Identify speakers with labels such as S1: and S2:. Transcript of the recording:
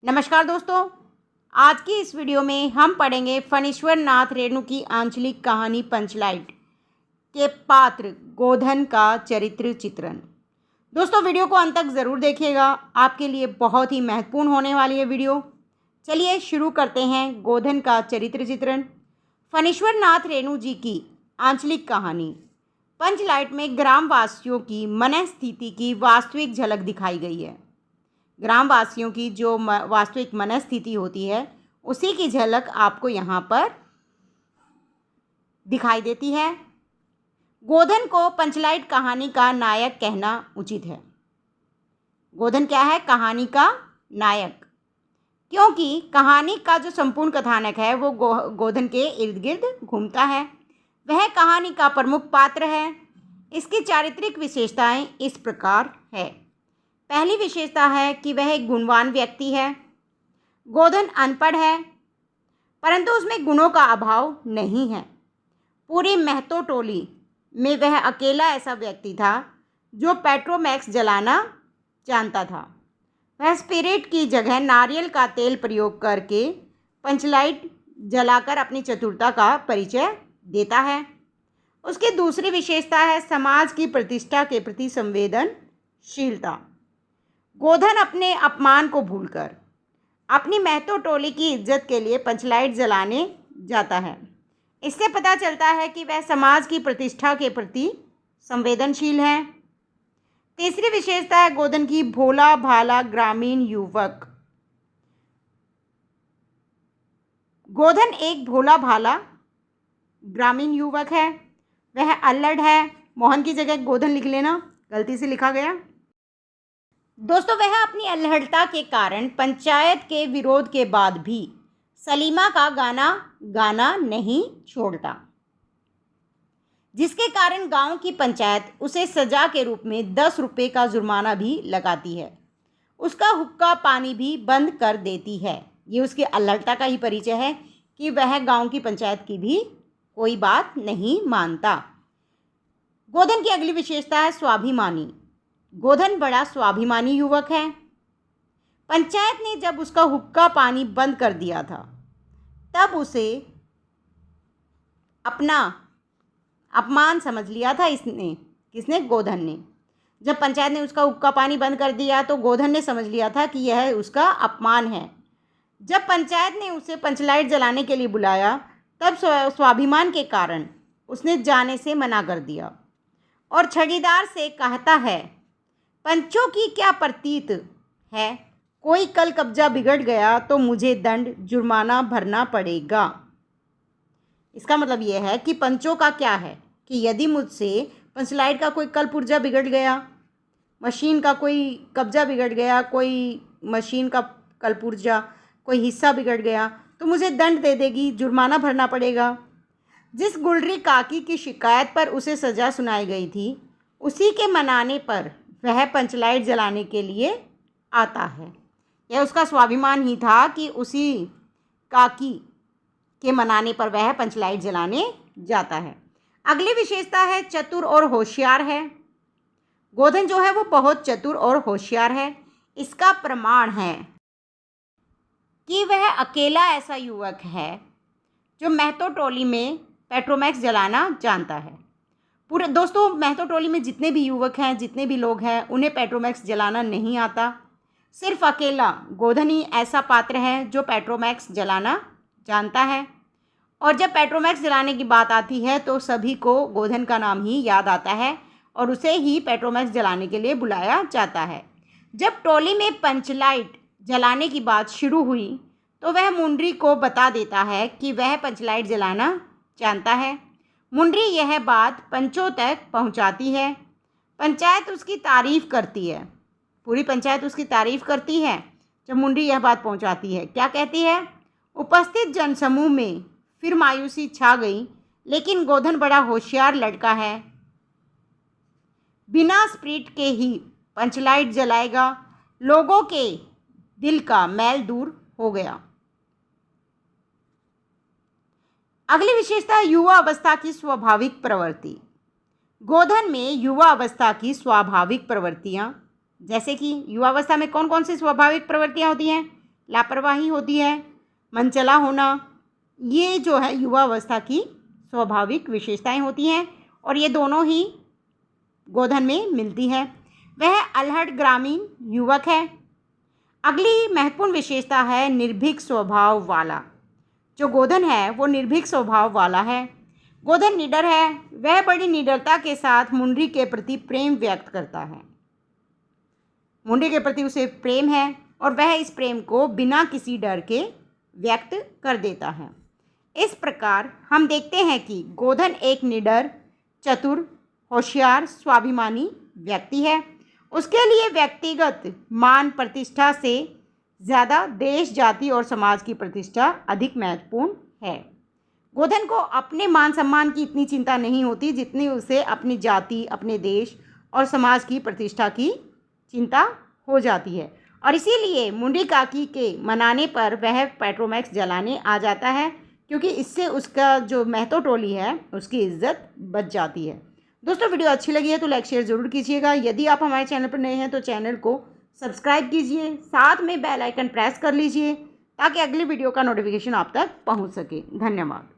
S1: नमस्कार दोस्तों। आज की इस वीडियो में हम पढ़ेंगे फणीश्वर नाथ रेणु की आंचलिक कहानी पंचलाइट के पात्र गोधन का चरित्र चित्रण। दोस्तों वीडियो को अंत तक ज़रूर देखिएगा, आपके लिए बहुत ही महत्वपूर्ण होने वाली है वीडियो। चलिए शुरू करते हैं गोधन का चरित्र चित्रण। फणीश्वर नाथ रेणु जी की आंचलिक कहानी पंचलाइट में ग्रामवासियों की मनस्थिति की वास्तविक झलक दिखाई गई है। ग्रामवासियों की जो वास्तविक मनस्थिति होती है उसी की झलक आपको यहाँ पर दिखाई देती है। गोधन को पंचलाइट कहानी का नायक कहना उचित है। गोधन क्या है? कहानी का नायक, क्योंकि कहानी का जो संपूर्ण कथानक है वो गोधन के इर्द गिर्द घूमता है। वह कहानी का प्रमुख पात्र है। इसकी चारित्रिक विशेषताएं इस प्रकार है। पहली विशेषता है कि वह एक गुणवान व्यक्ति है। गोधन अनपढ़ है, परंतु उसमें गुणों का अभाव नहीं है। पूरी महतो टोली में वह अकेला ऐसा व्यक्ति था जो पेट्रोमैक्स जलाना जानता था। वह स्पिरिट की जगह नारियल का तेल प्रयोग करके पंचलाइट जलाकर अपनी चतुरता का परिचय देता है। उसकी दूसरी विशेषता है समाज की प्रतिष्ठा के प्रति संवेदनशीलता। गोधन अपने अपमान को भूलकर अपनी महतो टोली की इज्जत के लिए पंचलाइट जलाने जाता है। इससे पता चलता है कि वह समाज की प्रतिष्ठा के प्रति संवेदनशील है। तीसरी विशेषता है गोधन की भोला भाला ग्रामीण युवक। गोधन एक भोला भाला ग्रामीण युवक है। वह अल्लड़ है। मोहन की जगह गोधन लिख लेना, गलती से लिखा गया। दोस्तों वह अपनी अल्हड़ता के कारण पंचायत के विरोध के बाद भी सलीमा का गाना गाना नहीं छोड़ता, जिसके कारण गांव की पंचायत उसे सजा के रूप में 10 रुपये का जुर्माना भी लगाती है। उसका हुक्का पानी भी बंद कर देती है। ये उसकी अल्हड़ता का ही परिचय है कि वह गांव की पंचायत की भी कोई बात नहीं मानता। गोधन की अगली विशेषता है स्वाभिमानी। गोधन बड़ा स्वाभिमानी युवक है। पंचायत ने जब उसका हुक्का पानी बंद कर दिया था तब उसे अपना अपमान समझ लिया था। किसने? गोधन ने। जब पंचायत ने उसका हुक्का पानी बंद कर दिया तो गोधन ने समझ लिया था कि यह उसका अपमान है। जब पंचायत ने उसे पंचलाइट जलाने के लिए बुलाया तब स्वाभिमान के कारण उसने जाने से मना कर दिया और छड़ीदार से कहता है, पंचों की क्या प्रतीत है, कोई कल कब्जा बिगड़ गया तो मुझे दंड जुर्माना भरना पड़ेगा। इसका मतलब यह है कि पंचों का क्या है कि यदि मुझसे पंचलाइट का कोई कल पुर्जा बिगड़ गया, मशीन का कोई कब्जा बिगड़ गया, कोई मशीन का कल पुर्जा कोई हिस्सा बिगड़ गया तो मुझे दंड दे देगी, जुर्माना भरना पड़ेगा। जिस गुलरी काकी की शिकायत पर उसे सज़ा सुनाई गई थी उसी के मनाने पर वह पंचलाइट जलाने के लिए आता है। यह उसका स्वाभिमान ही था कि उसी काकी के मनाने पर वह पंचलाइट जलाने जाता है। अगली विशेषता है चतुर और होशियार है। गोधन जो है वो बहुत चतुर और होशियार है। इसका प्रमाण है कि वह अकेला ऐसा युवक है जो महतो टोली में पेट्रोमैक्स जलाना जानता है। पूरे दोस्तों महतो टोली में जितने भी युवक हैं, जितने भी लोग हैं, उन्हें पेट्रोमैक्स जलाना नहीं आता। सिर्फ अकेला गोधन ही ऐसा पात्र है जो पेट्रोमैक्स जलाना जानता है। और जब पेट्रोमैक्स जलाने की बात आती है तो सभी को गोधन का नाम ही याद आता है और उसे ही पेट्रोमैक्स जलाने के लिए बुलाया जाता है। जब टोली में पंचलाइट जलाने की बात शुरू हुई तो वह मुंडरी को बता देता है कि वह पंचलाइट जलाना जानता है। मुंडरी यह बात पंचों तक पहुंचाती है। पंचायत उसकी तारीफ़ करती है। पूरी पंचायत उसकी तारीफ़ करती है जब मुंडरी यह बात पहुंचाती है। क्या कहती है? उपस्थित जनसमूह में फिर मायूसी छा गई, लेकिन गोधन बड़ा होशियार लड़का है, बिना स्प्रिट के ही पंचलाइट जलाएगा। लोगों के दिल का मैल दूर हो गया। अगली विशेषता है युवा अवस्था की स्वाभाविक प्रवृत्ति। गोधन में युवा अवस्था की स्वाभाविक प्रवृत्तियाँ, जैसे कि युवा अवस्था में कौन कौन सी स्वाभाविक प्रवृत्तियाँ होती हैं? लापरवाही होती है, मनचला होना, ये जो है युवावस्था की स्वाभाविक विशेषताएं होती हैं और ये दोनों ही गोधन में मिलती है। वह अल्हड़ ग्रामीण युवक है। अगली महत्वपूर्ण विशेषता है निर्भीक स्वभाव वाला। जो गोधन है वो निर्भीक स्वभाव वाला है। गोधन निडर है। वह बड़ी निडरता के साथ मुंडरी के प्रति प्रेम व्यक्त करता है। मुंडरी के प्रति उसे प्रेम है और वह इस प्रेम को बिना किसी डर के व्यक्त कर देता है। इस प्रकार हम देखते हैं कि गोधन एक निडर, चतुर, होशियार, स्वाभिमानी व्यक्ति है। उसके लिए व्यक्तिगत मान प्रतिष्ठा से ज़्यादा देश, जाति और समाज की प्रतिष्ठा अधिक महत्वपूर्ण है। गोधन को अपने मान सम्मान की इतनी चिंता नहीं होती जितनी उसे अपनी जाति, अपने देश और समाज की प्रतिष्ठा की चिंता हो जाती है और इसीलिए मुंडरी काकी के मनाने पर वह पेट्रोमैक्स जलाने आ जाता है, क्योंकि इससे उसका जो महतो टोली है उसकी इज्जत बच जाती है। दोस्तों, वीडियो अच्छी लगी है तो लाइक शेयर ज़रूर कीजिएगा। यदि आप हमारे चैनल पर नए हैं तो चैनल को सब्सक्राइब कीजिए, साथ में बेल आइकन प्रेस कर लीजिए ताकि अगली वीडियो का नोटिफिकेशन आप तक पहुंच सके। धन्यवाद।